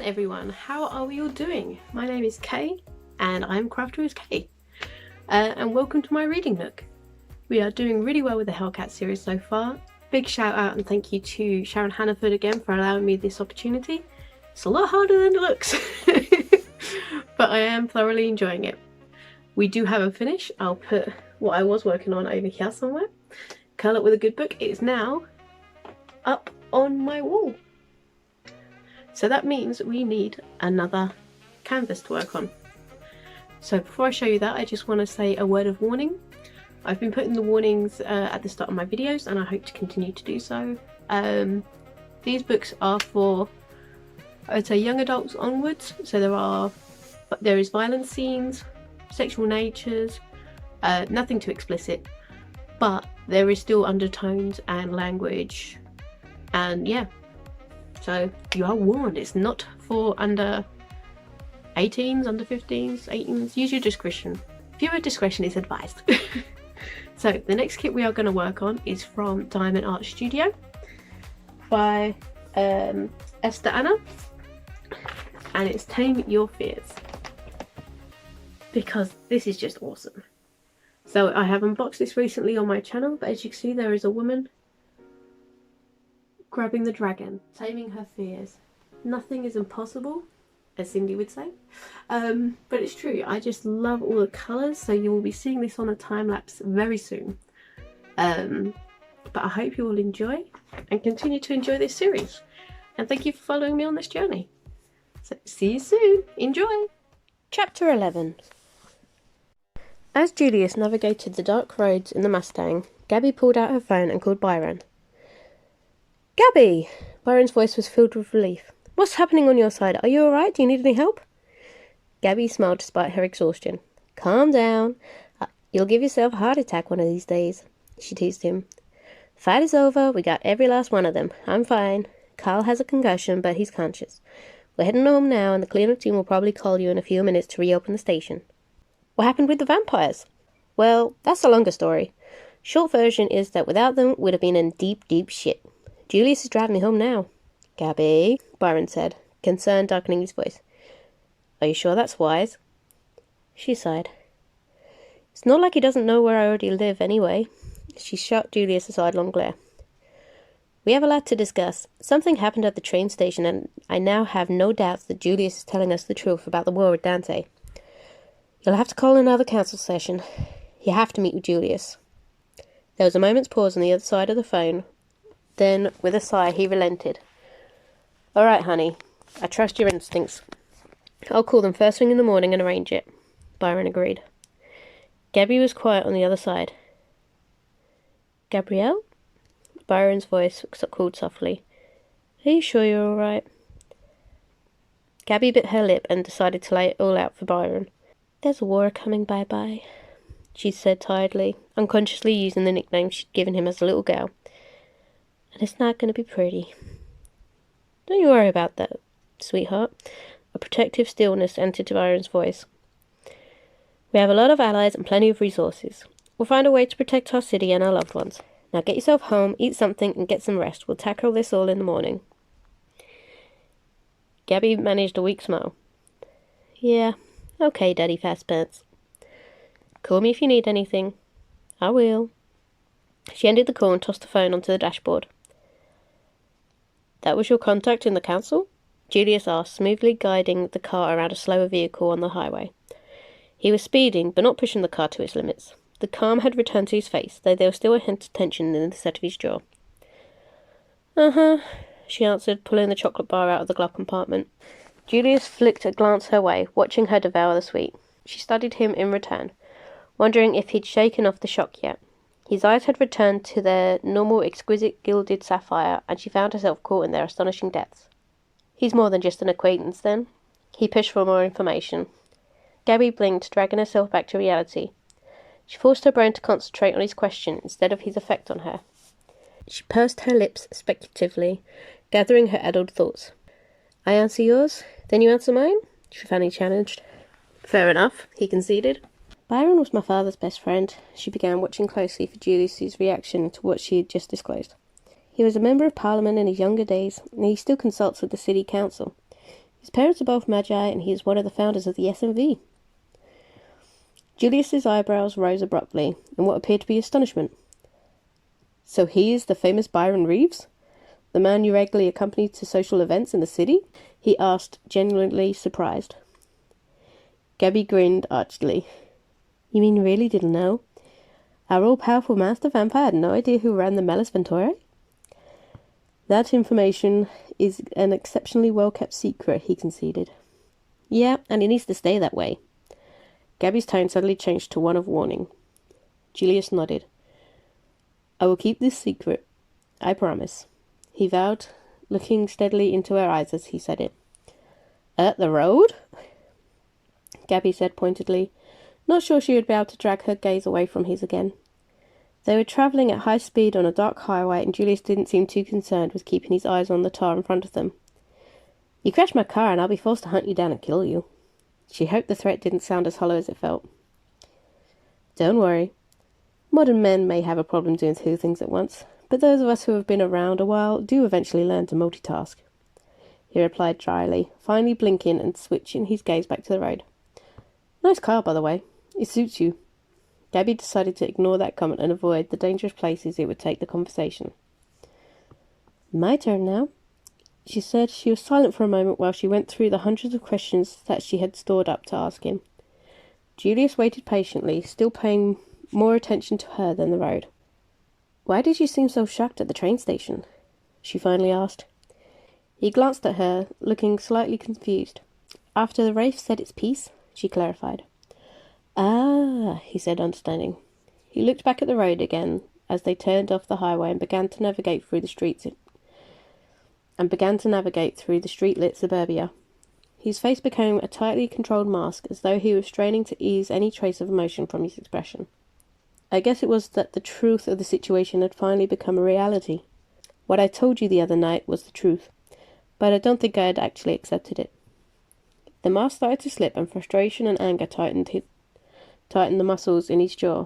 everyone, how are we all doing? My name is Kay and I'm Crafter is Kay, and welcome to my reading nook. We are doing really well with the Hellcat series so far. Big shout out and thank you to Sharon Hannaford again for allowing me this opportunity. It's a lot harder than it looks, but I am thoroughly enjoying it. We do have a finish. I'll put what I was working on over here somewhere. Curl Up with a Good Book. It is now up on my wall. So that means we need another canvas to work on. So before I show you that, I just want to say a word of warning. I've been putting the warnings at the start of my videos and I hope to continue to do so. These books are for, I'd say, young adults onwards. So there is violent scenes, sexual natures, nothing too explicit, but there is still undertones and language, and yeah. So you are warned, it's not for under 18s, under 15s, 18s. Use your discretion. Viewer discretion is advised. So the next kit we are going to work on is from Diamond Art Studio by Eszter Anna, and it's Tame Your Fears, because this is just awesome. So I have unboxed this recently on my channel, but as you can see there is a woman grabbing the dragon, taming her fears. Nothing is impossible, as Cindy would say. But it's true, I just love all the colours, so you will be seeing this on a time-lapse very soon. But I hope you all enjoy and continue to enjoy this series. And thank you for following me on this journey. So see you soon, enjoy! Chapter 11. As Julius navigated the dark roads in the Mustang, Gabby pulled out her phone and called Byron. Gabby! Byron's voice was filled with relief. What's happening on your side? Are you alright? Do you need any help? Gabby smiled despite her exhaustion. Calm down. You'll give yourself a heart attack one of these days, she teased him. Fight is over. We got every last one of them. I'm fine. Carl has a concussion, but he's conscious. We're heading home now, and the cleanup team will probably call you in a few minutes to reopen the station. What happened with the vampires? Well, that's a longer story. Short version is that without them, we'd have been in deep, deep shit. Julius is driving me home now. Gabby, Byron said, concern darkening his voice. Are you sure that's wise? She sighed. It's not like he doesn't know where I already live anyway. She shot Julius a sidelong glare. We have a lot to discuss. Something happened at the train station, and I now have no doubts that Julius is telling us the truth about the war with Dante. You'll have to call another council session. You have to meet with Julius. There was a moment's pause on the other side of the phone. Then, with a sigh, he relented. All right, honey. I trust your instincts. I'll call them first thing in the morning and arrange it. Byron agreed. Gabby was quiet on the other side. Gabrielle? Byron's voice called softly. Are you sure you're all right? Gabby bit her lip and decided to lay it all out for Byron. There's a war coming, bye-bye, she said tiredly, unconsciously using the nickname she'd given him as a little girl. And it's not going to be pretty. Don't you worry about that, sweetheart. A protective stillness entered Byron's voice. We have a lot of allies and plenty of resources. We'll find a way to protect our city and our loved ones. Now get yourself home, eat something, and get some rest. We'll tackle this all in the morning. Gabby managed a weak smile. Yeah, okay, Daddy Fastpants. Call me if you need anything. I will. She ended the call and tossed the phone onto the dashboard. That was your contact in the council? Julius asked, smoothly guiding the car around a slower vehicle on the highway. He was speeding, but not pushing the car to its limits. The calm had returned to his face, though there was still a hint of tension in the set of his jaw. Uh-huh, she answered, pulling the chocolate bar out of the glove compartment. Julius flicked a glance her way, watching her devour the sweet. She studied him in return, wondering if he'd shaken off the shock yet. His eyes had returned to their normal exquisite gilded sapphire, and she found herself caught in their astonishing depths. He's more than just an acquaintance, then? He pushed for more information. Gabby blinked, dragging herself back to reality. She forced her brain to concentrate on his question instead of his effect on her. She pursed her lips speculatively, gathering her addled thoughts. I answer yours, then you answer mine? She finally challenged. Fair enough, he conceded. Byron was my father's best friend. She began, watching closely for Julius's reaction to what she had just disclosed. He was a member of Parliament in his younger days, and he still consults with the city council. His parents are both Magi, and he is one of the founders of the SMV. Julius's eyebrows rose abruptly in what appeared to be astonishment. So he is the famous Byron Reeves? The man you regularly accompany to social events in the city? He asked, genuinely surprised. Gabby grinned archly. You mean you really didn't know? Our all-powerful master vampire had no idea who ran the Melis Venturi? That information is an exceptionally well-kept secret, he conceded. Yeah, and it needs to stay that way. Gabby's tone suddenly changed to one of warning. Julius nodded. I will keep this secret. I promise. He vowed, looking steadily into her eyes as he said it. At the road? Gabby said pointedly, not sure she would be able to drag her gaze away from his again. They were travelling at high speed on a dark highway, and Julius didn't seem too concerned with keeping his eyes on the tar in front of them. You crashed my car, and I'll be forced to hunt you down and kill you. She hoped the threat didn't sound as hollow as it felt. Don't worry. Modern men may have a problem doing two things at once, but those of us who have been around a while do eventually learn to multitask, he replied dryly, finally blinking and switching his gaze back to the road. Nice car, by the way. It suits you. Gabby decided to ignore that comment and avoid the dangerous places it would take the conversation. My turn now. She said. She was silent for a moment while she went through the hundreds of questions that she had stored up to ask him. Julius waited patiently, still paying more attention to her than the road. Why did you seem so shocked at the train station? She finally asked. He glanced at her, looking slightly confused. After the Wraith said its piece, she clarified. Ah, he said, understanding. He looked back at the road again as they turned off the highway and began to navigate through the street-lit suburbia. His face became a tightly controlled mask, as though he was straining to ease any trace of emotion from his expression. I guess it was that the truth of the situation had finally become a reality. What I told you the other night was the truth, but I don't think I had actually accepted it. The mask started to slip, and frustration and anger tightened the muscles in his jaw,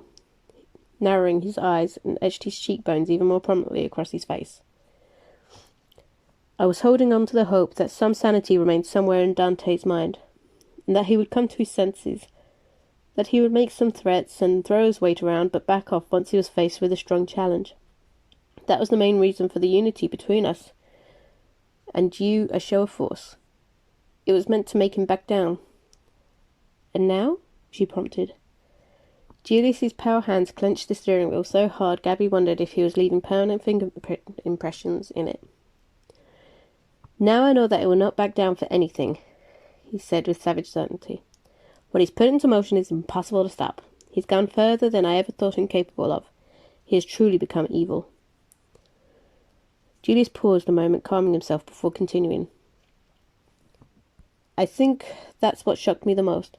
narrowing his eyes and edged his cheekbones even more prominently across his face. I was holding on to the hope that some sanity remained somewhere in Dante's mind, and that he would come to his senses, that he would make some threats and throw his weight around, but back off once he was faced with a strong challenge. That was the main reason for the unity between us, and you a show of force. It was meant to make him back down. And now? She prompted. Julius's pale hands clenched the steering wheel so hard Gabby wondered if he was leaving permanent finger impressions in it. Now I know that it will not back down for anything, he said with savage certainty. What he's put into motion is impossible to stop. He's gone further than I ever thought him capable of. He has truly become evil. Julius paused a moment, calming himself before continuing. I think that's what shocked me the most.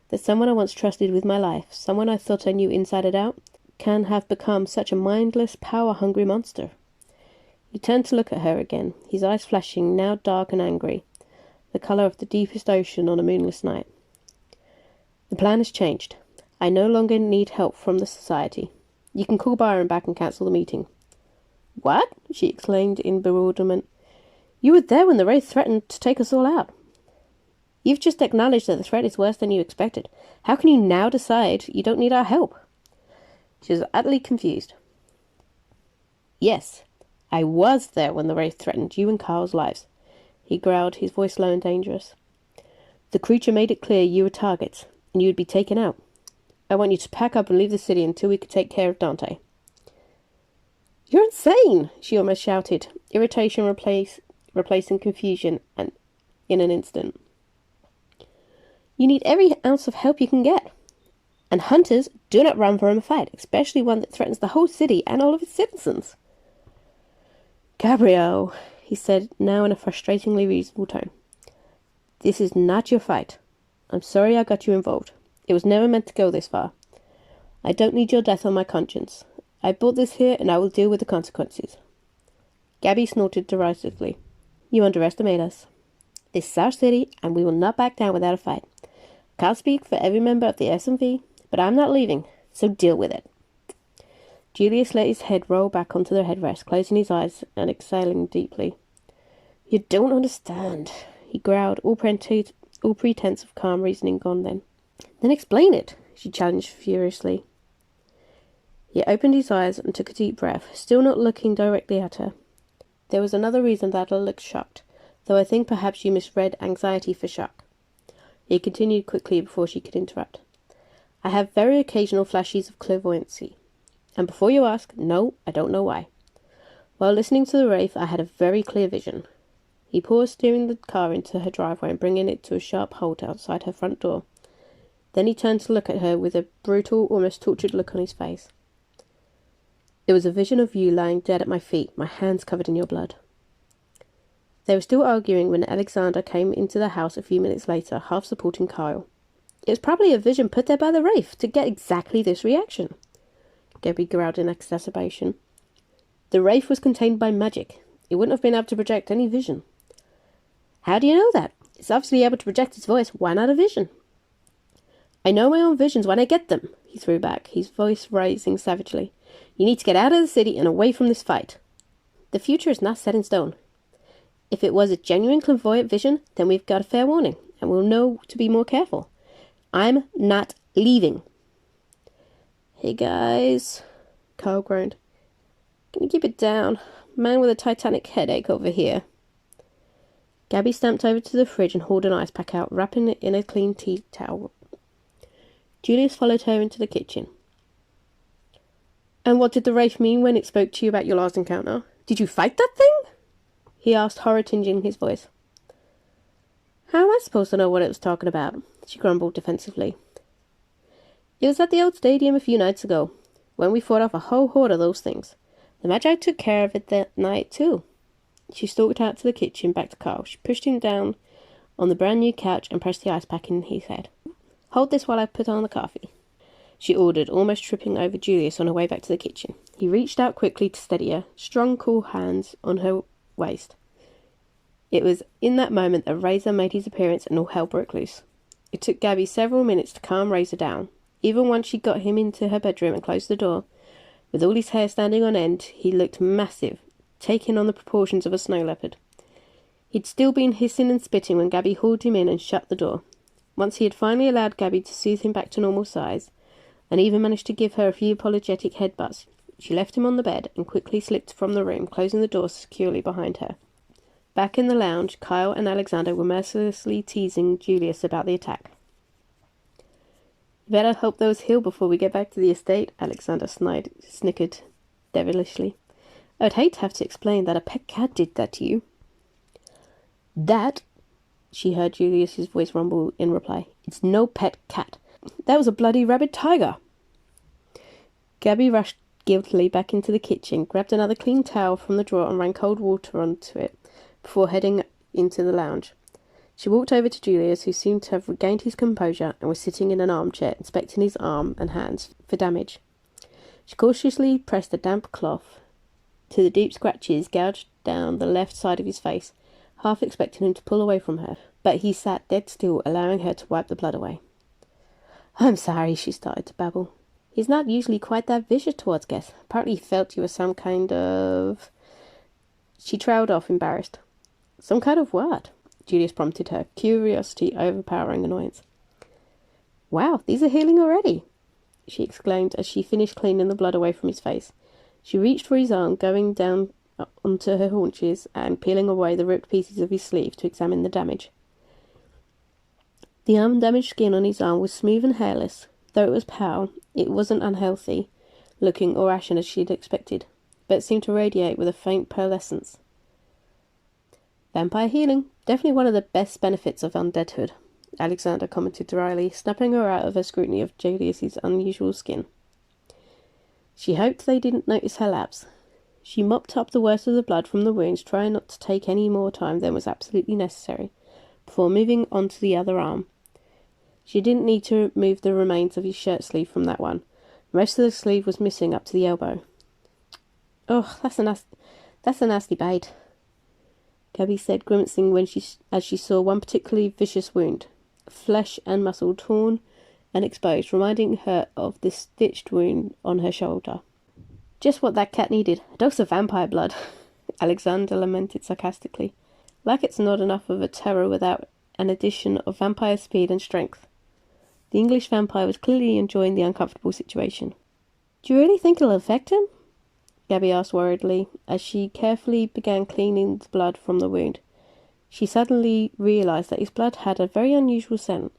That someone I once trusted with my life, someone I thought I knew inside and out, can have become such a mindless, power-hungry monster. He turned to look at her again, his eyes flashing, now dark and angry, the colour of the deepest ocean on a moonless night. The plan has changed. I no longer need help from the society. You can call Byron back and cancel the meeting. What? She exclaimed in bewilderment. You were there when the Wraith threatened to take us all out. You've just acknowledged that the threat is worse than you expected. How can you now decide you don't need our help? She was utterly confused. Yes, I was there when the Wraith threatened you and Carl's lives, he growled, his voice low and dangerous. The creature made it clear you were targets, and you would be taken out. I want you to pack up and leave the city until we could take care of Dante. You're insane, she almost shouted, irritation replacing confusion and in an instant. You need every ounce of help you can get. And hunters do not run from a fight, especially one that threatens the whole city and all of its citizens. Gabrielle, he said, now in a frustratingly reasonable tone. This is not your fight. I'm sorry I got you involved. It was never meant to go this far. I don't need your death on my conscience. I brought this here, and I will deal with the consequences. Gabby snorted derisively. You underestimate us. This is our city, and we will not back down without a fight. I can't speak for every member of the SMV, but I'm not leaving, so deal with it. Julius let his head roll back onto the headrest, closing his eyes and exhaling deeply. You don't understand, He growled, all pretense of calm reasoning gone then. Then explain it, she challenged furiously. He opened his eyes and took a deep breath, still not looking directly at her. There was another reason that I looked shocked, though I think perhaps you misread anxiety for shock. He continued quickly before she could interrupt. I have very occasional flashes of clairvoyancy. And before you ask, no, I don't know why. While listening to the wraith, I had a very clear vision. He paused, steering the car into her driveway and bringing it to a sharp halt outside her front door. Then he turned to look at her with a brutal, almost tortured look on his face. It was a vision of you lying dead at my feet, my hands covered in your blood. They were still arguing when Alexander came into the house a few minutes later, half supporting Kyle. It was probably a vision put there by the wraith to get exactly this reaction. Gabby growled in exacerbation. The wraith was contained by magic. It wouldn't have been able to project any vision. How do you know that? It's obviously able to project its voice. Why not a vision? I know my own visions when I get them, he threw back, his voice rising savagely. You need to get out of the city and away from this fight. The future is not set in stone. If it was a genuine clairvoyant vision, then we've got a fair warning, and we'll know to be more careful. I'm not leaving. Hey guys, Kyle groaned. Can you keep it down? Man with a titanic headache over here. Gabby stamped over to the fridge and hauled an ice pack out, wrapping it in a clean tea towel. Julius followed her into the kitchen. And what did the wraith mean when it spoke to you about your last encounter? Did you fight that thing? He asked, horror tinging his voice. How am I supposed to know what it was talking about? She grumbled defensively. It was at the old stadium a few nights ago, when we fought off a whole horde of those things. The Magi took care of it that night, too. She stalked out to the kitchen, back to Carl. She pushed him down on the brand new couch and pressed the ice pack in his head. Hold this while I put on the coffee, she ordered, almost tripping over Julius on her way back to the kitchen. He reached out quickly to steady her, strong, cool hands on her waist. It was in that moment that Razor made his appearance and all hell broke loose. It took Gabby several minutes to calm Razor down. Even once she got him into her bedroom and closed the door, with all his hair standing on end, he looked massive, taking on the proportions of a snow leopard. He'd still been hissing and spitting when Gabby hauled him in and shut the door. Once he had finally allowed Gabby to soothe him back to normal size, and even managed to give her a few apologetic headbutts, she left him on the bed and quickly slipped from the room, closing the door securely behind her. Back in the lounge, Kyle and Alexander were mercilessly teasing Julius about the attack. Better hope those heal before we get back to the estate, Alexander snickered devilishly. I'd hate to have to explain that a pet cat did that to you. That, she heard Julius's voice rumble in reply. It's no pet cat. That was a bloody rabid tiger. Gabby rushed guiltily back into the kitchen, grabbed another clean towel from the drawer and ran cold water onto it before heading into the lounge. She walked over to Julius, who seemed to have regained his composure and was sitting in an armchair, inspecting his arm and hands for damage. She cautiously pressed the damp cloth to the deep scratches gouged down the left side of his face, half expecting him to pull away from her, but he sat dead still, allowing her to wipe the blood away. I'm sorry, she started to babble. He's not usually quite that vicious towards guests. Apparently he felt you were some kind of... She trailed off, embarrassed. Some kind of what? Julius prompted her, curiosity overpowering annoyance. Wow, these are healing already, she exclaimed as she finished cleaning the blood away from his face. She reached for his arm, going down onto her haunches and peeling away the ripped pieces of his sleeve to examine the damage. The undamaged skin on his arm was smooth and hairless. Though it was pale, it wasn't unhealthy looking or ashen as she'd expected, but it seemed to radiate with a faint pearlescence. Vampire healing, definitely one of the best benefits of undeadhood, Alexander commented dryly, snapping her out of her scrutiny of Julius's unusual skin. She hoped they didn't notice her lapse. She mopped up the worst of the blood from the wounds, trying not to take any more time than was absolutely necessary, before moving on to the other arm. She didn't need to remove the remains of his shirt sleeve from that one. Most of the sleeve was missing up to the elbow. Oh, that's a nasty bite, Gabby said, grimacing as she saw one particularly vicious wound, flesh and muscle torn and exposed, reminding her of the stitched wound on her shoulder. Just what that cat needed, a dose of vampire blood, Alexander lamented sarcastically. Like it's not enough of a terror without an addition of vampire speed and strength. The English vampire was clearly enjoying the uncomfortable situation. "Do you really think it'll affect him?" Gabby asked worriedly, as she carefully began cleaning the blood from the wound. She suddenly realized that his blood had a very unusual scent.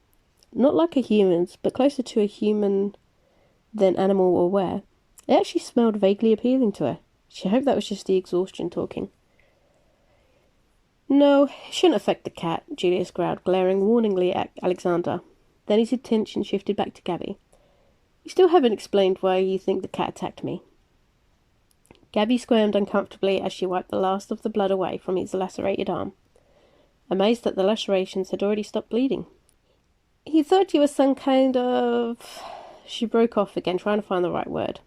Not like a human's, but closer to a human than animal or were. It actually smelled vaguely appealing to her. She hoped that was just the exhaustion talking. "No, it shouldn't affect the cat," Julius growled, glaring warningly at Alexander. Then his attention shifted back to Gabby. "You still haven't explained why you think the cat attacked me." Gabby squirmed uncomfortably as she wiped the last of the blood away from his lacerated arm, amazed that the lacerations had already stopped bleeding. "He thought you were some kind of..." She broke off again, trying to find the right word.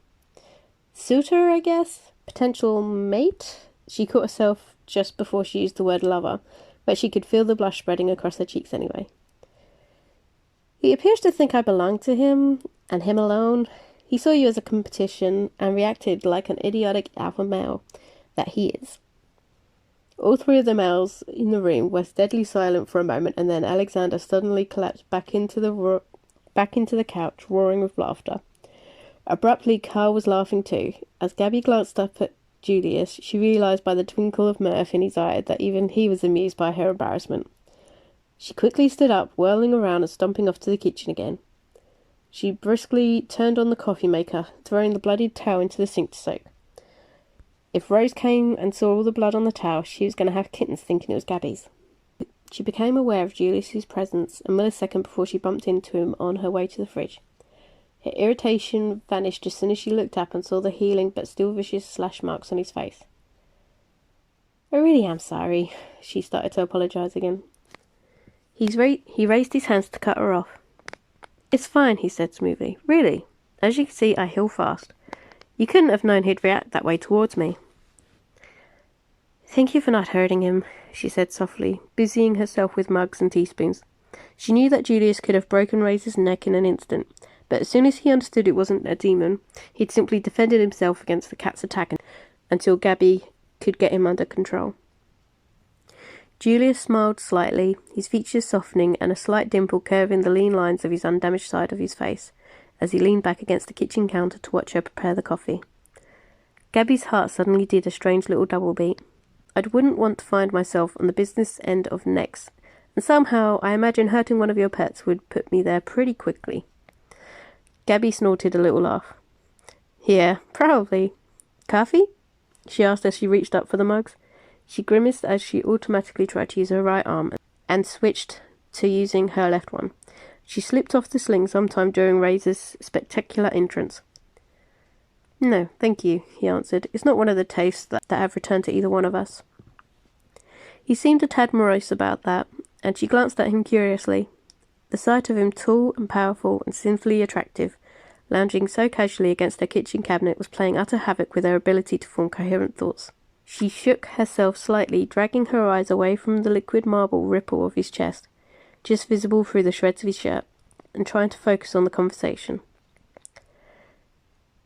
"Suitor, I guess? Potential mate?" She caught herself just before she used the word lover, but she could feel the blush spreading across her cheeks anyway. "He appears to think I belong to him, and him alone. He saw you as a competition, and reacted like an idiotic alpha male that he is." All three of the males in the room were deadly silent for a moment, and then Alexander suddenly collapsed back into the couch, roaring with laughter. Abruptly, Carl was laughing too. As Gabby glanced up at Julius, she realized by the twinkle of mirth in his eye that even he was amused by her embarrassment. She quickly stood up, whirling around and stomping off to the kitchen again. She briskly turned on the coffee maker, throwing the bloodied towel into the sink to soak. If Rose came and saw all the blood on the towel, she was going to have kittens thinking it was Gabby's. She became aware of Julius's presence a millisecond before she bumped into him on her way to the fridge. Her irritation vanished as soon as she looked up and saw the healing but still vicious slash marks on his face. "I really am sorry," she started to apologize again. He raised his hands to cut her off. "It's fine," he said smoothly. "Really. As you can see, I heal fast. You couldn't have known he'd react that way towards me." "Thank you for not hurting him," she said softly, busying herself with mugs and teaspoons. She knew that Julius could have broken Razor's neck in an instant, but as soon as he understood it wasn't a demon, he'd simply defended himself against the cat's attack until Gabby could get him under control. Julius smiled slightly, his features softening and a slight dimple curving the lean lines of his undamaged side of his face, as he leaned back against the kitchen counter to watch her prepare the coffee. Gabby's heart suddenly did a strange little double beat. I wouldn't want to find myself on the business end of next, and somehow I imagine hurting one of your pets would put me there pretty quickly. Gabby snorted a little laugh. "Yeah, probably. Coffee?" she asked as she reached up for the mugs. She grimaced as she automatically tried to use her right arm and switched to using her left one. She slipped off the sling sometime during Razor's spectacular entrance. "No, thank you," he answered. "It's not one of the tastes that have returned to either one of us." He seemed a tad morose about that, and she glanced at him curiously. The sight of him tall and powerful and sinfully attractive, lounging so casually against her kitchen cabinet, was playing utter havoc with her ability to form coherent thoughts. She shook herself slightly, dragging her eyes away from the liquid marble ripple of his chest, just visible through the shreds of his shirt, and trying to focus on the conversation.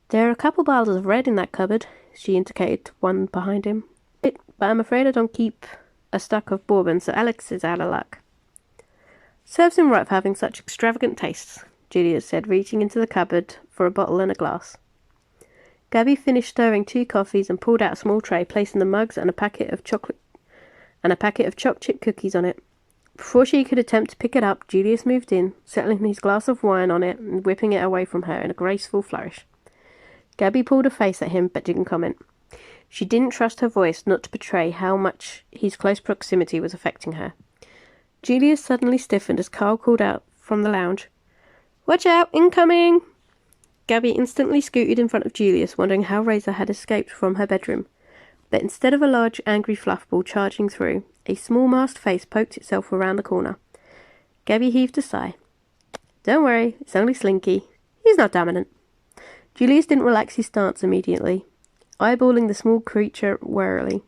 "There are a couple bottles of red in that cupboard," she indicated one behind him. "But I'm afraid I don't keep a stock of bourbon, so Alex is out of luck." "Serves him right for having such extravagant tastes," Julius said, reaching into the cupboard for a bottle and a glass. Gabby finished stirring 2 coffees and pulled out a small tray, placing the mugs and a packet of chocolate chip cookies on it. Before she could attempt to pick it up, Julius moved in, settling his glass of wine on it and whipping it away from her in a graceful flourish. Gabby pulled a face at him, but didn't comment. She didn't trust her voice not to betray how much his close proximity was affecting her. Julius suddenly stiffened as Carl called out from the lounge, "Watch out, incoming!" Gabby instantly scooted in front of Julius, wondering how Razor had escaped from her bedroom. But instead of a large, angry fluffball charging through, a small masked face poked itself around the corner. Gabby heaved a sigh. "Don't worry, it's only Slinky. He's not dominant." Julius didn't relax his stance immediately, eyeballing the small creature warily.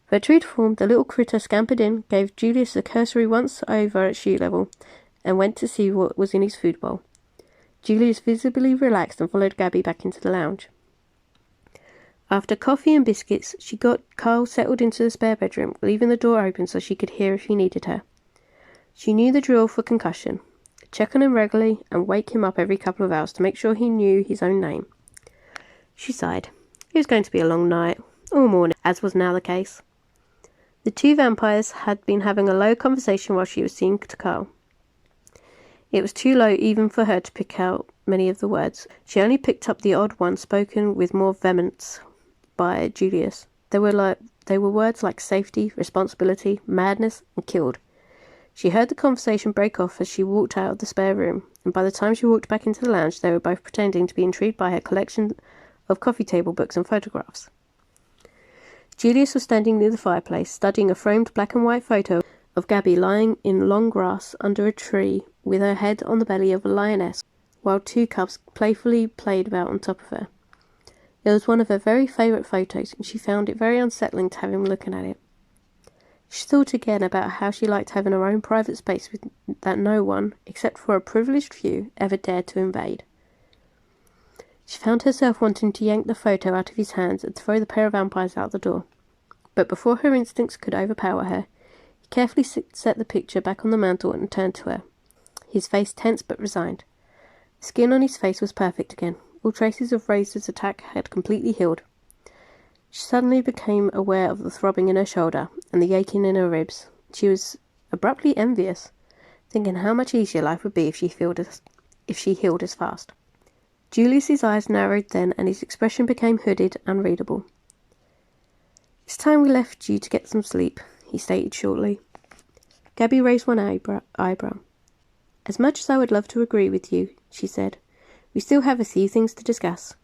For true to form, the little critter scampered in, gave Julius a cursory once over at shoe level, and went to see what was in his food bowl. Julius visibly relaxed and followed Gabby back into the lounge. After coffee and biscuits, she got Carl settled into the spare bedroom, leaving the door open so she could hear if he needed her. She knew the drill for concussion. Check on him regularly and wake him up every couple of hours to make sure he knew his own name. She sighed. It was going to be a long night, or morning, as was now the case. The two vampires had been having a low conversation while she was seeing to Carl. It was too low even for her to pick out many of the words. She only picked up the odd one spoken with more vehemence by Julius. They were words like safety, responsibility, madness, and killed. She heard the conversation break off as she walked out of the spare room, and by the time she walked back into the lounge, they were both pretending to be intrigued by her collection of coffee table books and photographs. Julius was standing near the fireplace, studying a framed black and white photo of Gabby lying in long grass under a tree with her head on the belly of a lioness, while two cubs playfully played about on top of her. It was one of her very favourite photos, and she found it very unsettling to have him looking at it. She thought again about how she liked having her own private space that no one, except for a privileged few, ever dared to invade. She found herself wanting to yank the photo out of his hands and throw the pair of vampires out the door. But before her instincts could overpower her, he carefully set the picture back on the mantel and turned to her, his face tense but resigned. The skin on his face was perfect again. All traces of Razor's attack had completely healed. She suddenly became aware of the throbbing in her shoulder and the aching in her ribs. She was abruptly envious, thinking how much easier life would be if she healed as fast. Julius's eyes narrowed then, and his expression became hooded, unreadable. "It's time we left you to get some sleep," he stated shortly. Gabby raised one eyebrow. "As much as I would love to agree with you," she said, "we still have a few things to discuss."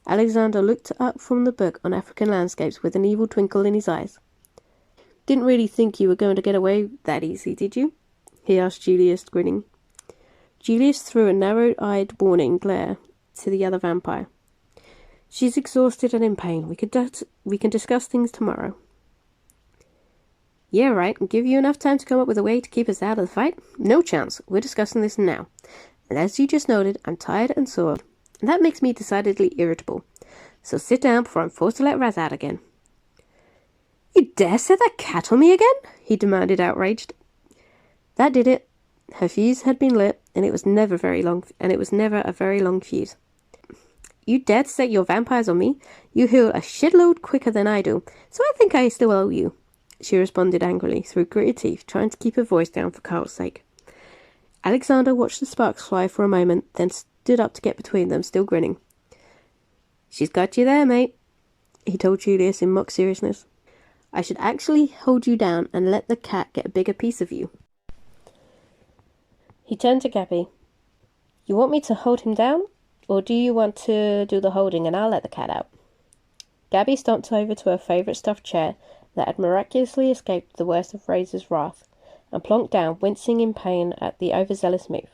Alexander looked up from the book on African landscapes with an evil twinkle in his eyes. "Didn't really think you were going to get away that easy, did you?" he asked Julius, grinning. Julius threw a narrow-eyed warning glare to the other vampire. "She's exhausted and in pain. We can discuss things tomorrow." "Yeah, right, and give you enough time to come up with a way to keep us out of the fight? No chance. We're discussing this now. And as you just noted, I'm tired and sore. And that makes me decidedly irritable. So sit down before I'm forced to let Raz out again." "You dare set that cat on me again?" he demanded, outraged. That did it. Her fuse had been lit, and it was never a very long fuse. "You dare to set your vampires on me? You heal a shitload quicker than I do, so I think I still owe you," she responded angrily, through gritted teeth, trying to keep her voice down for Carl's sake. Alexander watched the sparks fly for a moment, then stood up to get between them, still grinning. "She's got you there, mate," he told Julius in mock seriousness. "I should actually hold you down and let the cat get a bigger piece of you." He turned to Gabby. "You want me to hold him down? Or do you want to do the holding and I'll let the cat out?" Gabby stomped over to her favourite stuffed chair that had miraculously escaped the worst of Razor's wrath, and plonked down, wincing in pain at the overzealous move.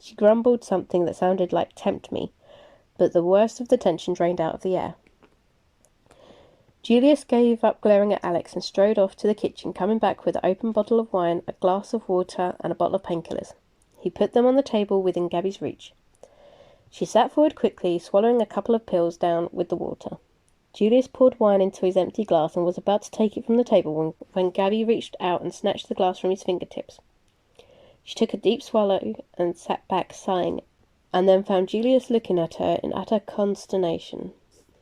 She grumbled something that sounded like "tempt me," but the worst of the tension drained out of the air. Julius gave up glaring at Alex and strode off to the kitchen, coming back with an open bottle of wine, a glass of water, and a bottle of painkillers. He put them on the table within Gabby's reach. She sat forward quickly, swallowing a couple of pills down with the water. Julius poured wine into his empty glass and was about to take it from the table when Gabby reached out and snatched the glass from his fingertips. She took a deep swallow and sat back, sighing, and then found Julius looking at her in utter consternation.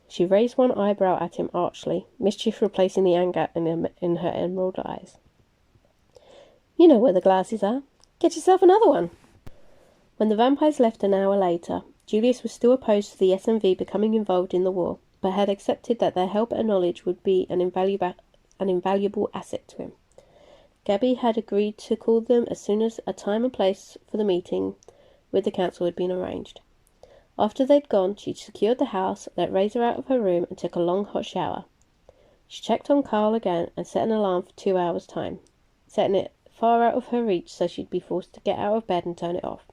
She raised one eyebrow at him archly, mischief replacing the anger in her emerald eyes. "You know where the glasses are. Get yourself another one." When the vampires left an hour later, Julius was still opposed to the SMV becoming involved in the war, but had accepted that their help and knowledge would be an invaluable asset to him. Gabby had agreed to call them as soon as a time and place for the meeting with the council had been arranged. After they'd gone, she secured the house, let Razor out of her room, and took a long hot shower. She checked on Carl again and set an alarm for 2 hours' time, setting it far out of her reach so she'd be forced to get out of bed and turn it off.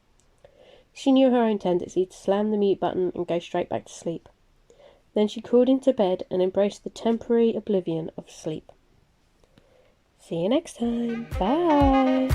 She knew her own tendency to slam the mute button and go straight back to sleep. Then she crawled into bed and embraced the temporary oblivion of sleep. See you next time. Bye!